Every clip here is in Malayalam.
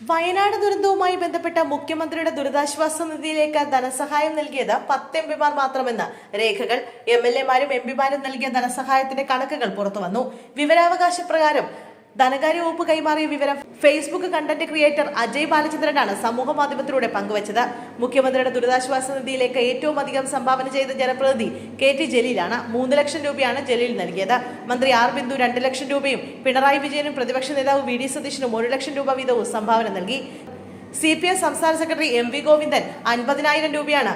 വയനാട് ദുരന്തവുമായി ബന്ധപ്പെട്ട മുഖ്യമന്ത്രിയുടെ ദുരിതാശ്വാസ നിധിയിലേക്ക് ധനസഹായം നൽകിയത് 10 എംപിമാർ മാത്രമെന്ന് രേഖകൾ. എംഎൽഎമാരും എംപിമാരും നൽകിയ ധനസഹായത്തിന്റെ കണക്കുകൾ പുറത്തുവന്നു. വിവരാവകാശ പ്രകാരം ധനകാര്യ വകുപ്പ് കൈമാറിയ വിവരം ഫേസ്ബുക്ക് കണ്ടന്റ് ക്രിയേറ്റർ അജയ് ബാലചന്ദ്രനാണ് സമൂഹ മാധ്യമത്തിലൂടെ പങ്കുവച്ചത്. മുഖ്യമന്ത്രിയുടെ ദുരിതാശ്വാസ നിധിയിലേക്ക് ഏറ്റവും അധികം സംഭാവന ചെയ്ത ജനപ്രതിനിധി കെ.ടി. ജലീലാണ്. 3 ലക്ഷം രൂപയാണ് ജലീൽ നൽകിയത്. മന്ത്രി ആർ ബിന്ദു 2 ലക്ഷം രൂപയും പിണറായി വിജയനും പ്രതിപക്ഷ നേതാവ് വി.ഡി. സതീശനും 1 ലക്ഷം രൂപ വീതവും സംഭാവന നൽകി. CPM സംസ്ഥാന സെക്രട്ടറി M.V. ഗോവിന്ദൻ 50,000 രൂപയാണ്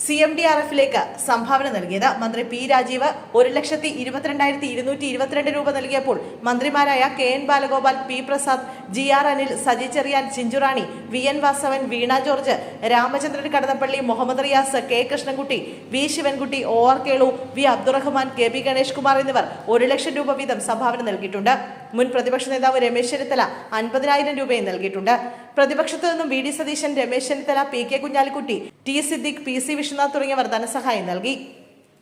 CMDRFിലേക്ക് സംഭാവന നൽകിയത്. മന്ത്രി പി രാജീവ് 1,22,222 രൂപ നൽകിയപ്പോൾ മന്ത്രിമാരായ KN Balagopal, P Prasad, GR Anil, Saji Cherian, Chinchurani, VN Vasavan, Veena George, Ramachandran Kadannappally, Muhammad Riyas, K Krishnankutty, V Sivankutty, OR Kelu, V Abdurahman, KB Ganesh Kumar എന്നിവർ 1 ലക്ഷം രൂപ വീതം സംഭാവന നൽകിയിട്ടുണ്ട്. മുൻ പ്രതിപക്ഷ നേതാവ് രമേശ് ചെന്നിത്തല 50,000 രൂപയും നൽകിയിട്ടുണ്ട്. പ്രതിപക്ഷത്തു നിന്നും V D. Satheesan, Ramesh Chennithala, PK Kunhalikutty, T Siddique, PC Vishwanath തുടങ്ങിയവർ ധനസഹായം നൽകി.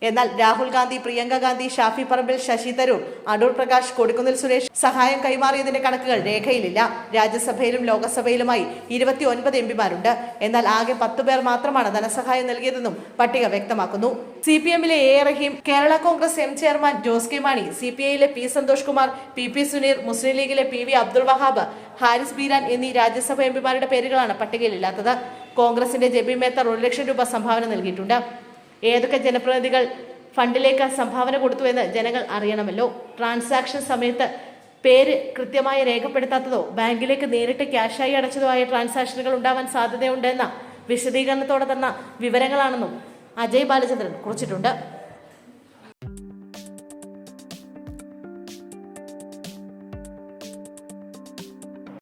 എന്നാൽ രാഹുൽ ഗാന്ധി, പ്രിയങ്ക ഗാന്ധി, ഷാഫി പറമ്പിൽ, ശശി തരൂർ, അടൂർ പ്രകാശ്, കൊടിക്കുന്നിൽ സുരേഷ് സഹായം കൈമാറിയതിന്റെ കണക്കുകൾ രേഖയിലില്ല. രാജ്യസഭയിലും ലോകസഭയിലുമായി 29 എംപിമാരുണ്ട്. എന്നാൽ ആകെ 10 പേർ മാത്രമാണ് ധനസഹായം നൽകിയതെന്നും പട്ടിക വ്യക്തമാക്കുന്നു. CPMലെ A. Rahim, Kerala Congress M chairman Jose K Mani, CPIയിലെ P. സന്തോഷ് കുമാർ, PP സുനീർ, മുസ്ലിം ലീഗിലെ PV അബ്ദുൾ വഹാബ്, ഹാരിസ് ബീരാൻ എന്നീ രാജ്യസഭ എംപിമാരുടെ പേരുകളാണ് പട്ടികയിലില്ലാത്തത്. കോൺഗ്രസിന്റെ ജെബി മേത്തർ 1 ലക്ഷം രൂപ സംഭാവന നൽകിയിട്ടുണ്ട്. ഏതൊക്കെ ജനപ്രതിനിധികൾ ഫണ്ടിലേക്ക് സംഭാവന കൊടുത്തു എന്ന് ജനങ്ങൾ അറിയണമല്ലോ. ട്രാൻസാക്ഷൻ സമയത്ത് പേര് കൃത്യമായി രേഖപ്പെടുത്താത്തതോ ബാങ്കിലേക്ക് നേരിട്ട് ക്യാഷായി അടച്ചതോ ആയ ട്രാൻസാക്ഷനുകൾ ഉണ്ടാവാൻ സാധ്യതയുണ്ടെന്ന വിശദീകരണത്തോടെ തന്ന വിവരങ്ങളാണെന്നും അജയ് ബാലചന്ദ്രൻ കുറിച്ചിട്ടുണ്ട്.